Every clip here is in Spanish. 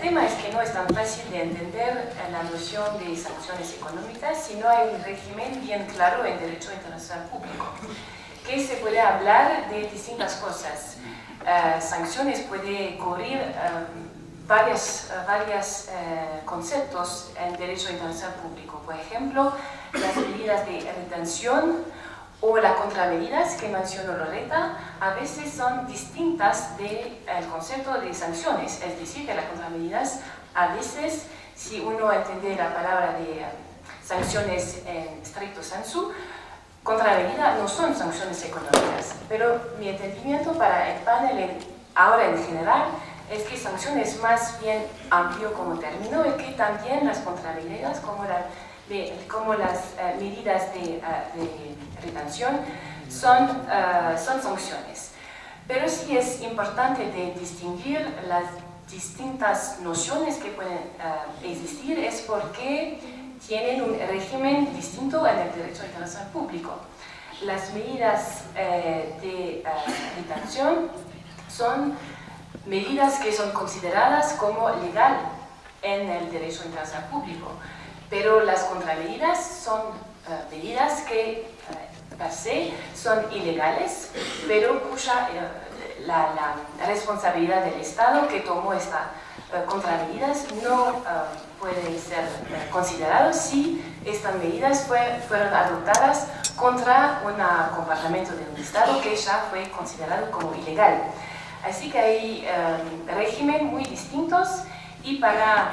tema es que no es tan fácil de entender la noción de sanciones económicas si no hay un régimen bien claro en derecho internacional público, que se puede hablar de distintas cosas. Sanciones puede cubrir varios conceptos en derecho internacional público. Por ejemplo, las medidas de retención o las contramedidas que mencionó Loretta a veces son distintas del concepto de sanciones. Es decir, que las contramedidas a veces, si uno entiende la palabra de sanciones en stricto sensu, contramedidas no son sanciones económicas. Pero mi entendimiento para el panel ahora en general es que sanciones es más bien amplio como término y que también las contramedidas como las medidas de retención son sanciones. Pero sí es importante de distinguir las distintas nociones que pueden existir, es porque tienen un régimen distinto en el derecho internacional público. Las medidas de retención son medidas que son consideradas como legal en el derecho internacional público, pero las contramedidas son medidas que per se son ilegales, pero cuya la responsabilidad del Estado que tomó estas contramedidas no puede ser considerado si estas medidas fueron adoptadas contra un comportamiento de un Estado que ya fue considerado como ilegal. Así que hay regímenes muy distintos y para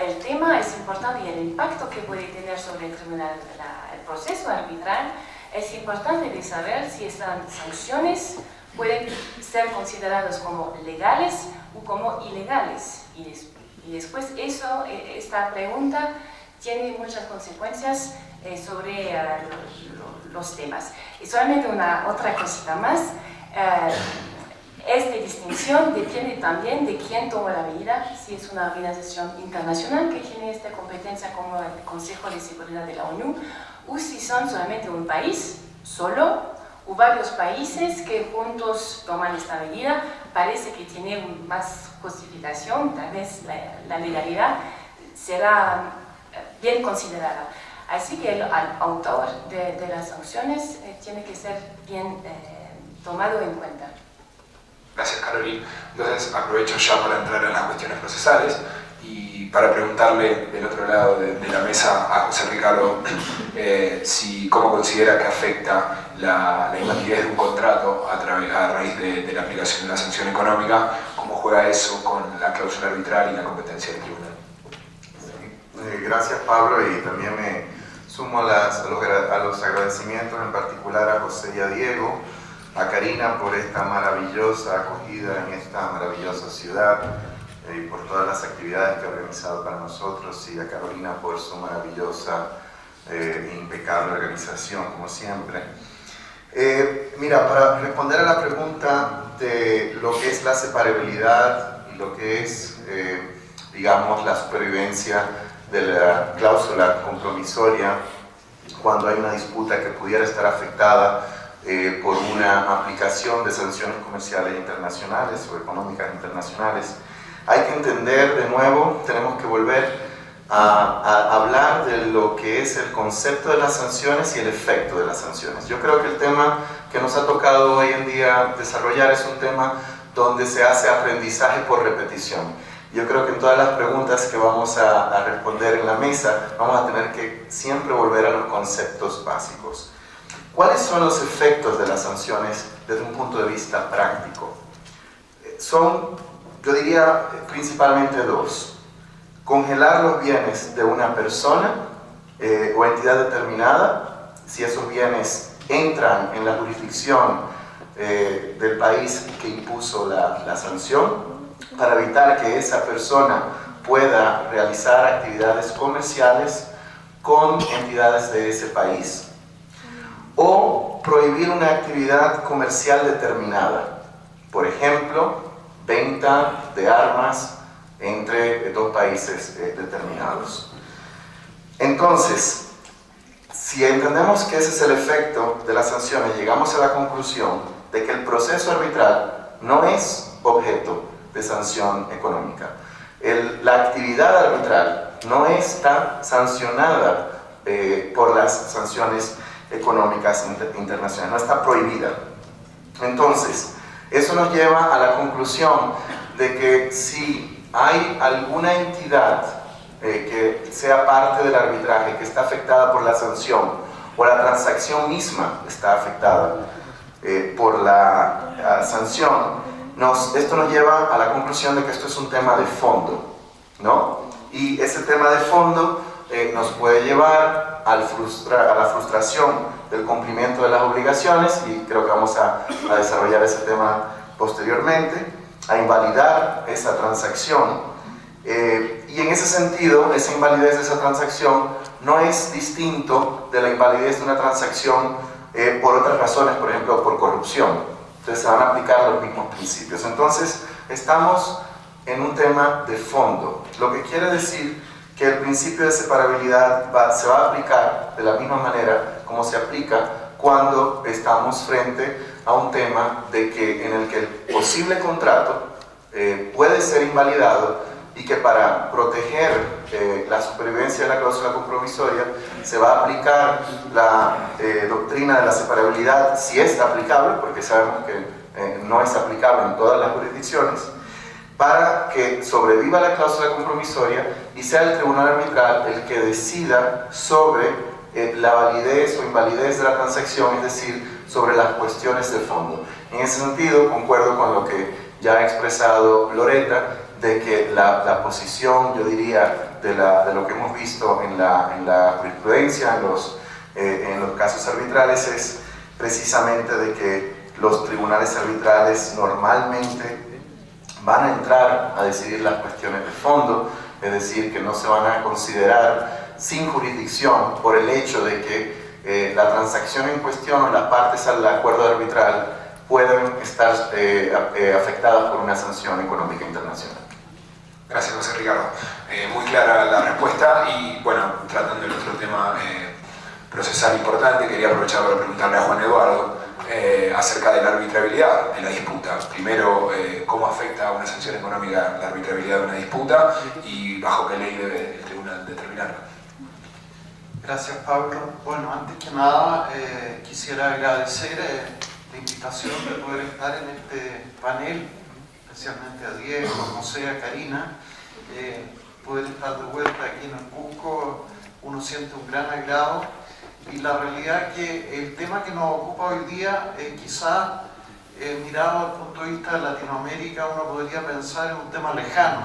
el tema es importante y el impacto que puede tener sobre el tribunal, el proceso arbitral, es importante de saber si estas sanciones pueden ser consideradas como legales o como ilegales. Y después esta pregunta tiene muchas consecuencias sobre los temas. Y solamente otra cosita más. Esta distinción depende también de quién toma la medida, si es una organización internacional que tiene esta competencia como el Consejo de Seguridad de la ONU, o si son solamente un país solo o varios países que juntos toman esta medida. Parece que tiene más justificación, tal vez la legalidad será bien considerada. Así que el autor de las sanciones tiene que ser bien tomado en cuenta. Gracias, Carolina. Entonces aprovecho ya para entrar en las cuestiones procesales y para preguntarle del otro lado de la mesa a José Ricardo cómo considera que afecta la invalidez de un contrato a raíz de la aplicación de una sanción económica, cómo juega eso con la cláusula arbitral y la competencia del tribunal. Sí. Gracias, Pablo, y también me sumo a los agradecimientos en particular a José y a Diego, a Karina por esta maravillosa acogida en esta maravillosa ciudad y por todas las actividades que ha organizado para nosotros, y a Carolina por su maravillosa e impecable organización, como siempre. Mira, para responder a la pregunta de lo que es la separabilidad y lo que es, digamos, la supervivencia de la cláusula compromisoria cuando hay una disputa que pudiera estar afectada por una aplicación de sanciones comerciales internacionales o económicas internacionales, hay que entender de nuevo, tenemos que volver a hablar de lo que es el concepto de las sanciones y el efecto de las sanciones. Yo creo que el tema que nos ha tocado hoy en día desarrollar es un tema donde se hace aprendizaje por repetición. Yo creo que en todas las preguntas que vamos a responder en la mesa vamos a tener que siempre volver a los conceptos básicos. ¿Cuáles son los efectos de las sanciones desde un punto de vista práctico? Son, yo diría, principalmente dos. Congelar los bienes de una persona o entidad determinada, si esos bienes entran en la jurisdicción del país que impuso la sanción, para evitar que esa persona pueda realizar actividades comerciales con entidades de ese país, o prohibir una actividad comercial determinada, por ejemplo, venta de armas entre dos países determinados. Entonces, si entendemos que ese es el efecto de las sanciones, llegamos a la conclusión de que el proceso arbitral no es objeto de sanción económica. la actividad arbitral no está sancionada por las sanciones económicas internacionales, no está prohibida. Entonces, eso nos lleva a la conclusión de que si hay alguna entidad que sea parte del arbitraje que está afectada por la sanción, o la transacción misma está afectada por la sanción, esto nos lleva a la conclusión de que esto es un tema de fondo, ¿no? Y ese tema de fondo nos puede llevar a la frustración del cumplimiento de las obligaciones, y creo que vamos a desarrollar ese tema posteriormente, a invalidar esa transacción. Y en ese sentido, esa invalidez de esa transacción no es distinto de la invalidez de una transacción por otras razones, por ejemplo, por corrupción. Entonces se van a aplicar los mismos principios. Entonces, estamos en un tema de fondo, lo que quiere decir que el principio de separabilidad se va a aplicar de la misma manera como se aplica cuando estamos frente a un tema en el que el posible contrato puede ser invalidado, y que para proteger la supervivencia de la cláusula compromisoria se va a aplicar la doctrina de la separabilidad, si es aplicable, porque sabemos que no es aplicable en todas las jurisdicciones, para que sobreviva la cláusula compromisoria y sea el tribunal arbitral el que decida sobre la validez o invalidez de la transacción, es decir, sobre las cuestiones de fondo. En ese sentido, concuerdo con lo que ya ha expresado Loretta, de que la posición, yo diría, de lo que hemos visto en la jurisprudencia, en los casos arbitrales, es precisamente de que los tribunales arbitrales normalmente van a entrar a decidir las cuestiones de fondo, es decir, que no se van a considerar sin jurisdicción por el hecho de que la transacción en cuestión o las partes al acuerdo arbitral pueden estar afectadas por una sanción económica internacional. Gracias, José Ricardo. Muy clara la respuesta, y bueno, tratando el otro tema procesal importante, quería aprovechar para preguntarle a Juan Eduardo acerca de la arbitrabilidad de la disputa. Primero, ¿cómo afecta a una sanción económica la arbitrabilidad de una disputa y bajo qué ley debe el tribunal determinarla? Gracias, Pablo. Bueno, antes que nada quisiera agradecer la invitación de poder estar en este panel, especialmente a Diego, a José, a Karina. Poder estar de vuelta aquí en el Cusco, uno siente un gran agrado, y la realidad es que el tema que nos ocupa hoy día, quizás mirado desde el punto de vista de Latinoamérica, uno podría pensar en un tema lejano,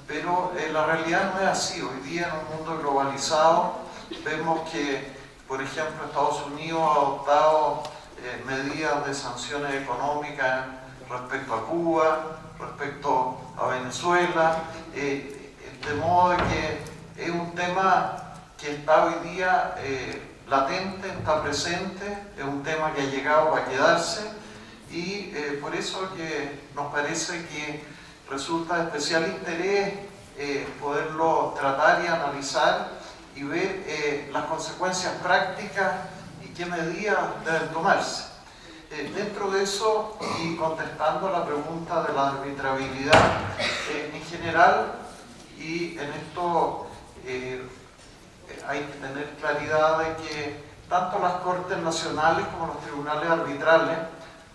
pero la realidad no es así. Hoy día, en un mundo globalizado, vemos que, por ejemplo, Estados Unidos ha adoptado medidas de sanciones económicas respecto a Cuba, respecto a Venezuela, de modo de que es un tema que está hoy día latente, está presente, es un tema que ha llegado para quedarse, y por eso que nos parece que resulta de especial interés poderlo tratar y analizar y ver las consecuencias prácticas y qué medidas deben tomarse. Dentro de eso, y contestando a la pregunta de la arbitrabilidad en general, y en esto hay que tener claridad de que tanto las Cortes Nacionales como los tribunales arbitrales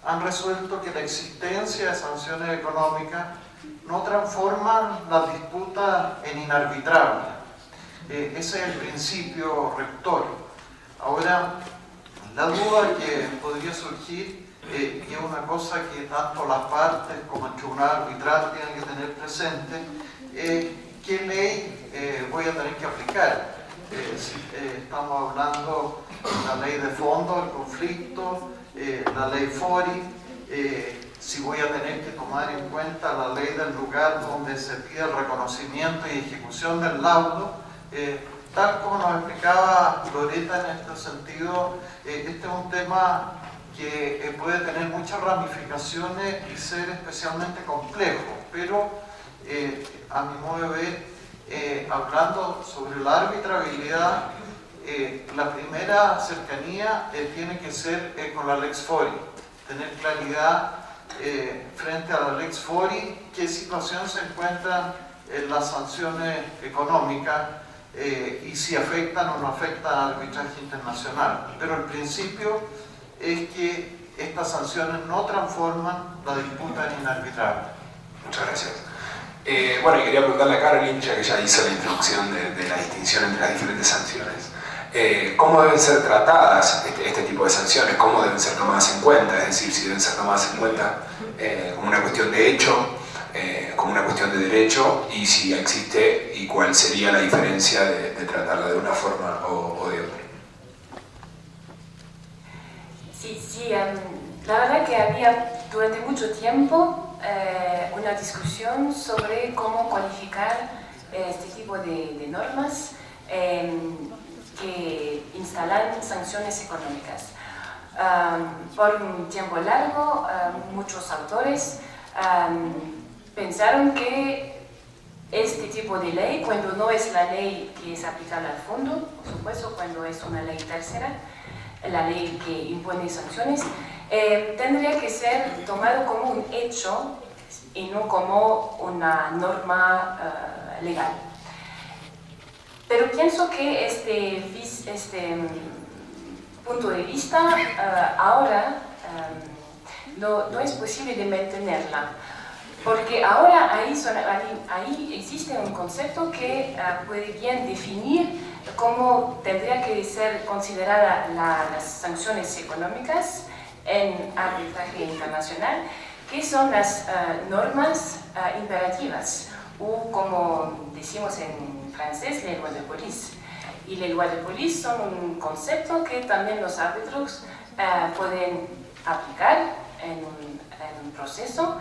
han resuelto que la existencia de sanciones económicas no transforman las disputas en inarbitrables. Ese es el principio rector. Ahora, la duda que podría surgir, y es una cosa que tanto las partes como el tribunal arbitral tienen que tener presente, ¿qué ley voy a tener que aplicar? Estamos hablando de la ley de fondo del conflicto, la ley FORI, si voy a tener que tomar en cuenta la ley del lugar donde se pide el reconocimiento y ejecución del laudo. Tal como nos explicaba Loretta en este sentido, este es un tema que puede tener muchas ramificaciones y ser especialmente complejo, pero a mi modo de ver, hablando sobre la arbitrabilidad, la primera cercanía tiene que ser con la Lex Fori, tener claridad frente a la Lex Fori qué situación se encuentran las sanciones económicas y si afectan o no afectan al arbitraje internacional. Pero el principio es que estas sanciones no transforman la disputa en inarbitrable. Muchas gracias. Bueno, y quería preguntarle a Caroline, ya que ya hizo la introducción de la distinción entre las diferentes sanciones, ¿cómo deben ser tratadas este tipo de sanciones? ¿Cómo deben ser tomadas en cuenta? Es decir, si deben ser tomadas en cuenta como una cuestión de hecho, como una cuestión de derecho, y si existe y cuál sería la diferencia de tratarla de una forma o de otra. Sí, la verdad que había durante mucho tiempo una discusión sobre cómo cualificar este tipo de normas que instalan sanciones económicas. Por un tiempo largo, muchos autores pensaron que este tipo de ley, cuando no es la ley que es aplicable al fondo, por supuesto, cuando es una ley tercera, la ley que impone sanciones, tendría que ser tomado como un hecho y no como una norma legal. Pero pienso que este punto de vista ahora no es posible de mantenerla, porque ahora ahí existe un concepto que puede bien definir cómo tendría que ser considerada las sanciones económicas en arbitraje internacional, que son las normas imperativas, o como decimos en francés, les lois de police. Y les lois de police son un concepto que también los árbitros pueden aplicar en un proceso,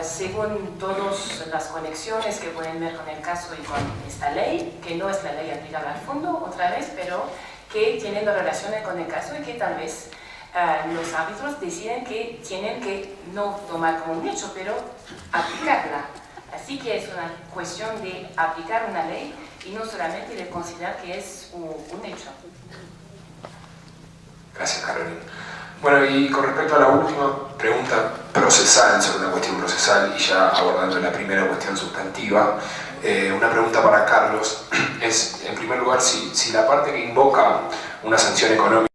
según todas las conexiones que pueden ver con el caso y con esta ley, que no es la ley aplicable al fondo, otra vez, pero que tienen relaciones con el caso y que tal vez los árbitros deciden que tienen que no tomar como un hecho, pero aplicarla. Así que es una cuestión de aplicar una ley y no solamente de considerar que es un hecho. Gracias, Caroline. Bueno, y con respecto a la última pregunta procesal, sobre una cuestión procesal, y ya abordando la primera cuestión sustantiva, una pregunta para Carlos es, en primer lugar, si la parte que invoca una sanción económica